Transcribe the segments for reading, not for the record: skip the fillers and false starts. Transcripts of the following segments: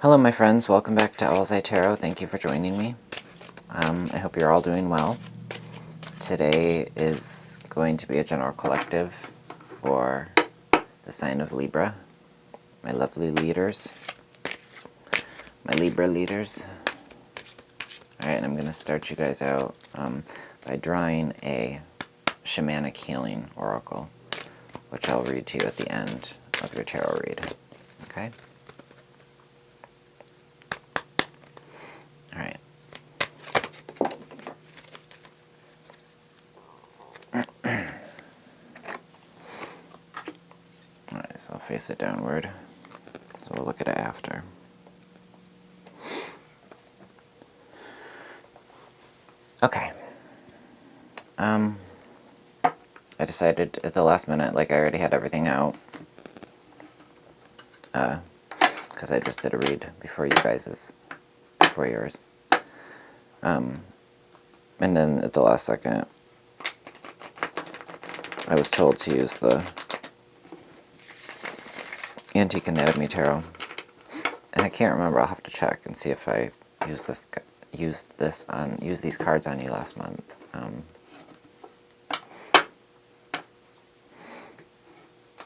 Hello my friends, welcome back to Owlets Tarot. Thank you for joining me. I hope you're all doing well. Today is going to be a general collective for the sign of Libra, my lovely leaders, my Libra leaders. Alright, and I'm going to start you guys out by drawing a shamanic healing oracle, which I'll read to you at the end of your tarot read. Okay? Alright. Alright, so I'll face it downward. So we'll look at it after. Okay. I decided at the last minute, like I already had everything out, because I just did a read before yours. And then at the last second, I was told to use the Antique Anatomy Tarot, and I can't remember. I'll have to check and see if I used these cards on you last month.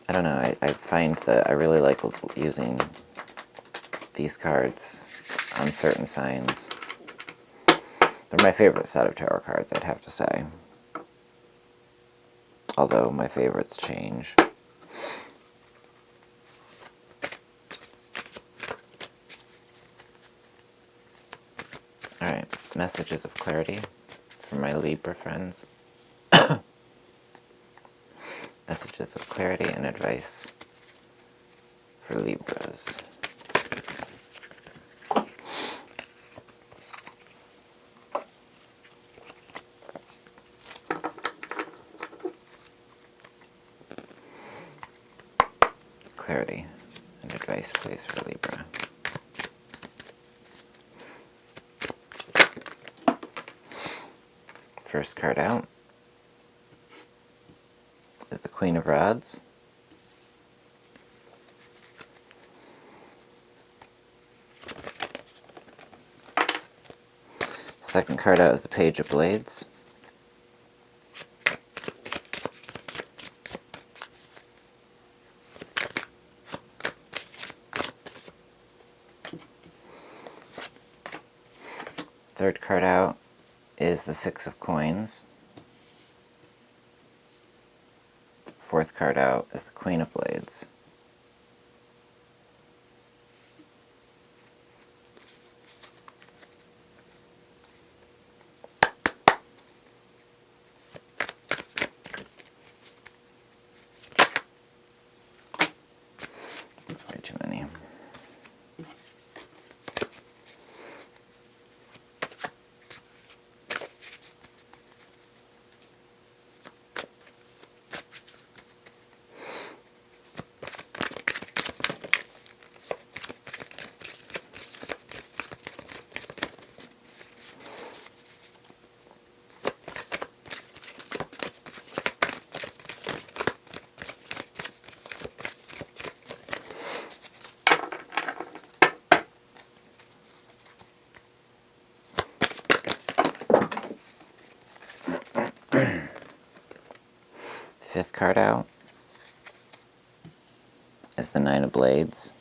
I don't know, I find that I really like using these cards on certain signs. They're my favorite set of tarot cards, I'd have to say. Although my favorites change. Alright, messages of clarity for my Libra friends. Messages of clarity and advice for Libras. Clarity and advice, please, for Libra. First card out is the Queen of Rods. Second card out is the Page of Blades. Third card out is the Six of Coins. Fourth card out is the Queen of Blades. That's way too many. Fifth card out is the Nine of Blades.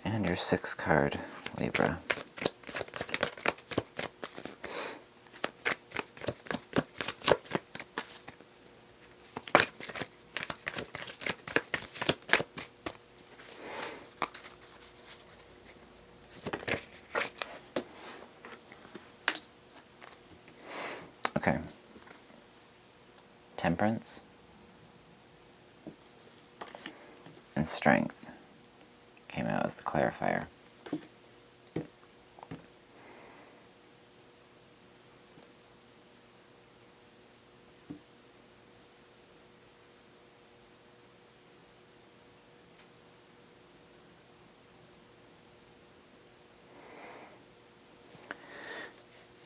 And your sixth card, Libra. Okay. Temperance and Strength came out as the clarifier.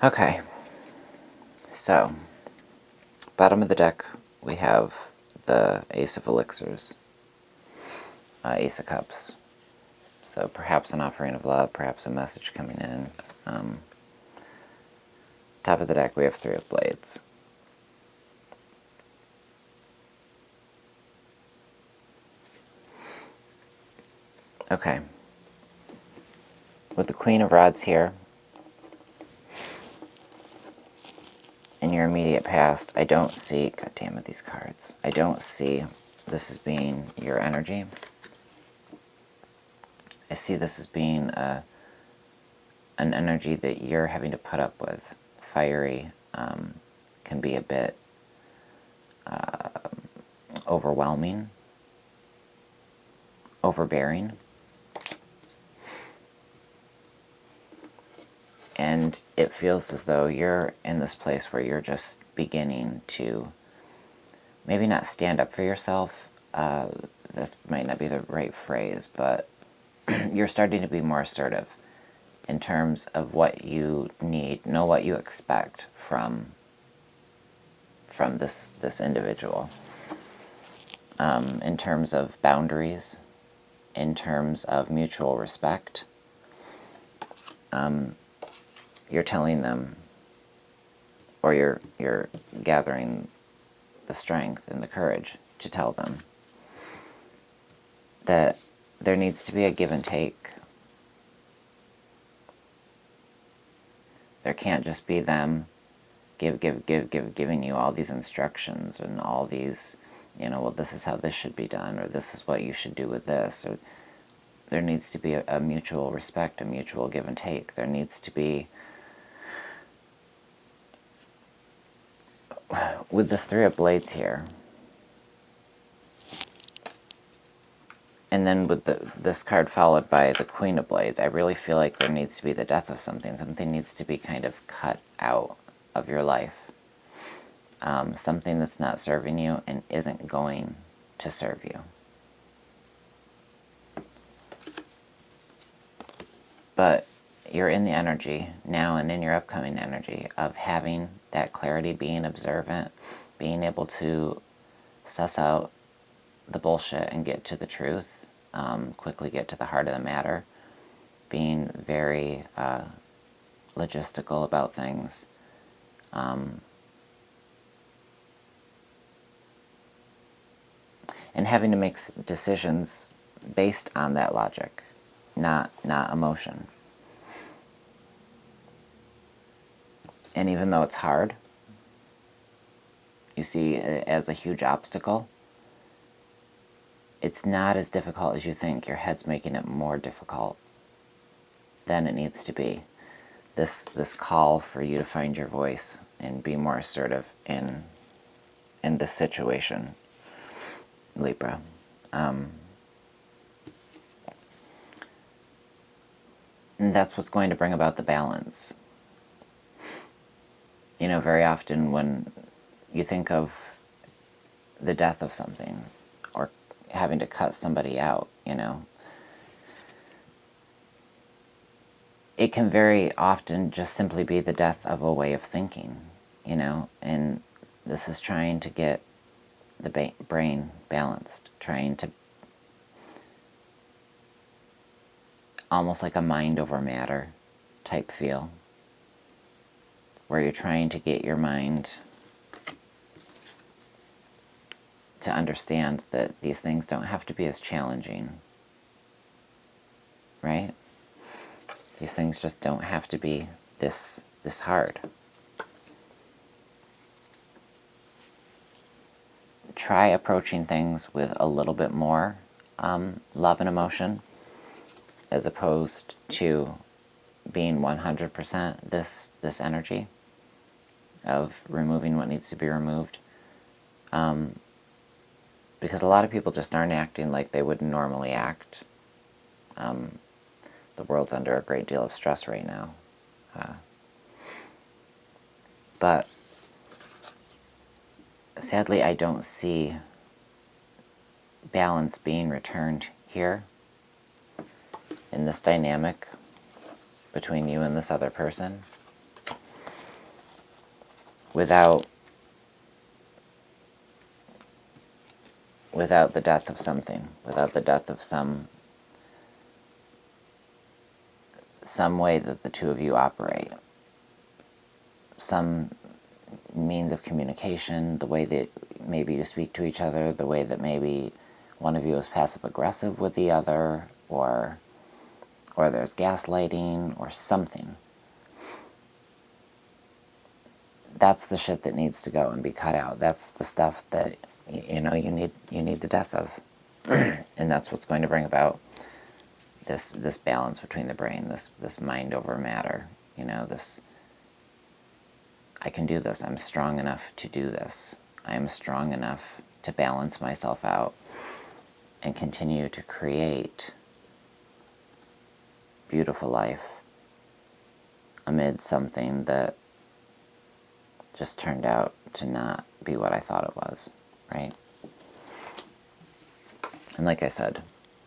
Okay, So, bottom of the deck, we have the Ace of Elixirs, Ace of Cups. So perhaps an offering of love, perhaps a message coming in. Top of the deck, we have Three of Blades. Okay. With the Queen of Rods here, in your immediate past, I don't see, god damn it, these cards. I don't see this as being your energy. I see this as being an energy that you're having to put up with. Fiery, can be a bit overwhelming, overbearing. And it feels as though you're in this place where you're just beginning to maybe not stand up for yourself. That might not be the right phrase, but you're starting to be more assertive in terms of what you need, know what you expect from this individual. In terms of boundaries, in terms of mutual respect. You're telling them, or you're gathering the strength and the courage to tell them that there needs to be a give and take. There can't just be them giving you all these instructions and all these, well, this is how this should be done, or this is what you should do with this, or there needs to be a mutual respect, a mutual give and take. There needs to be, with this Three of Blades here, and then with this card followed by the Queen of Blades, I really feel like there needs to be the death of something. Something needs to be kind of cut out of your life. Something that's not serving you and isn't going to serve you. But you're in the energy now, and in your upcoming energy of having that clarity, being observant, being able to suss out the bullshit and get to the truth, quickly get to the heart of the matter, being very logistical about things. And having to make decisions based on that logic, not emotion. And even though it's hard, you see it as a huge obstacle, it's not as difficult as you think. Your head's making it more difficult than it needs to be. This call for you to find your voice and be more assertive in this situation, Libra. And that's what's going to bring about the balance. Very often when you think of the death of something, or having to cut somebody out, it can very often just simply be the death of a way of thinking, and this is trying to get the brain balanced, trying to, almost like a mind over matter type feel, where you're trying to get your mind to understand that these things don't have to be as challenging, right? These things just don't have to be this hard. Try approaching things with a little bit more love and emotion, as opposed to being 100% this energy of removing what needs to be removed. Because a lot of people just aren't acting like they would normally act. The world's under a great deal of stress right now. But sadly, I don't see balance being returned here in this dynamic between you and this other person. without the death of something, without the death of some way that the two of you operate, some means of communication, the way that maybe you speak to each other, the way that maybe one of you is passive-aggressive with the other, or there's gaslighting, or something. That's the shit that needs to go and be cut out. That's the stuff that, you know, you need the death of. And that's what's going to bring about this balance between the brain, this mind over matter, you know, this, I can do this, I'm strong enough to do this, I am strong enough to balance myself out and continue to create beautiful life amid something that just turned out to not be what I thought it was, right? And like I said,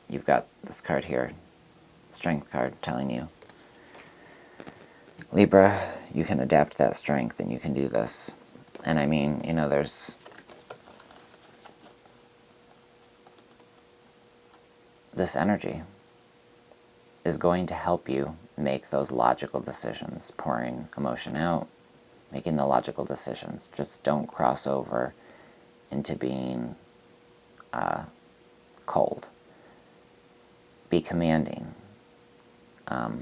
you've got this card here, Strength card, telling you, Libra, you can adapt that strength and you can do this. And I mean, you know, there's this energy is going to help you make those logical decisions, pouring emotion out, making the logical decisions. Just don't cross over into being cold. Be commanding,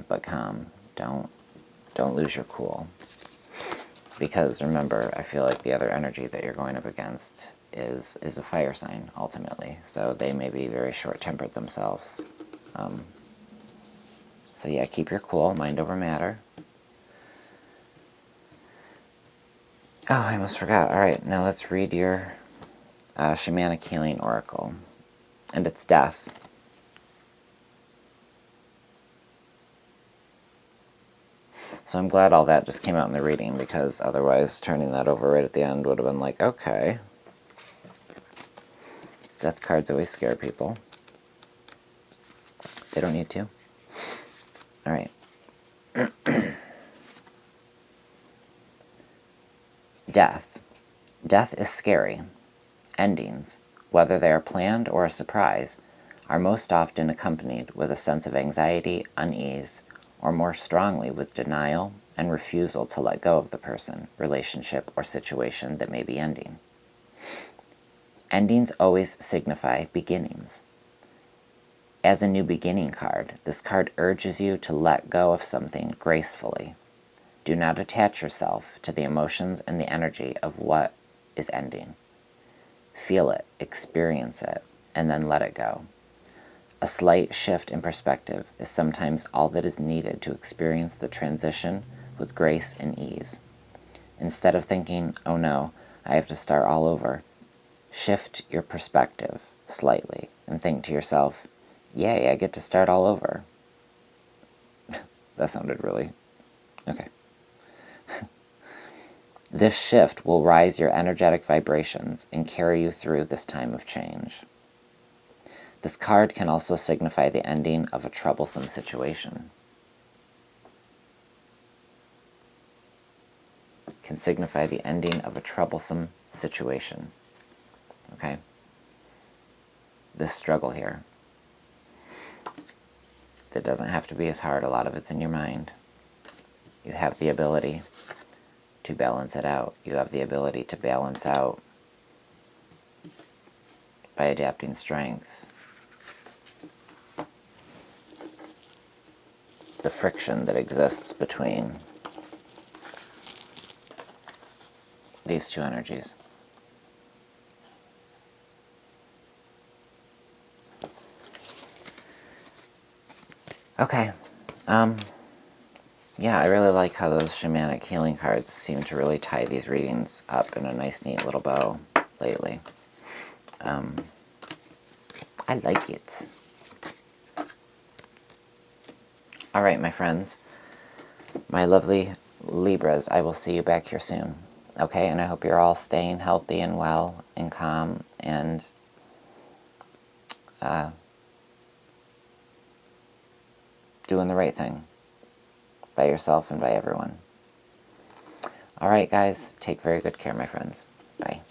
but calm. Don't lose your cool. Because remember, I feel like the other energy that you're going up against is a fire sign, ultimately. So they may be very short-tempered themselves. So yeah, keep your cool, mind over matter. Oh, I almost forgot. All right, now let's read your Shamanic Healing Oracle. And it's Death. So I'm glad all that just came out in the reading, because otherwise turning that over right at the end would have been like, okay. Death cards always scare people. They don't need to. All right. Death. Death is scary. Endings, whether they are planned or a surprise, are most often accompanied with a sense of anxiety, unease, or more strongly with denial and refusal to let go of the person, relationship, or situation that may be ending. Endings always signify beginnings. As a new beginning card, this card urges you to let go of something gracefully. Do not attach yourself to the emotions and the energy of what is ending. Feel it, experience it, and then let it go. A slight shift in perspective is sometimes all that is needed to experience the transition with grace and ease. Instead of thinking, oh no, I have to start all over, shift your perspective slightly and think to yourself, yay, I get to start all over. That sounded really... okay. This shift will rise your energetic vibrations and carry you through this time of change. This card can also signify the ending of a troublesome situation. Can signify the ending of a troublesome situation. Okay? This struggle here. That doesn't have to be as hard. A lot of it's in your mind. You have the ability to balance it out. You have the ability to balance out by adapting strength the friction that exists between these two energies. Okay. Yeah, I really like how those shamanic healing cards seem to really tie these readings up in a nice, neat little bow lately. I like it. All right, my friends, my lovely Libras, I will see you back here soon. Okay, and I hope you're all staying healthy and well and calm and doing the right thing by yourself and by everyone. Alright guys, take very good care, my friends. Bye.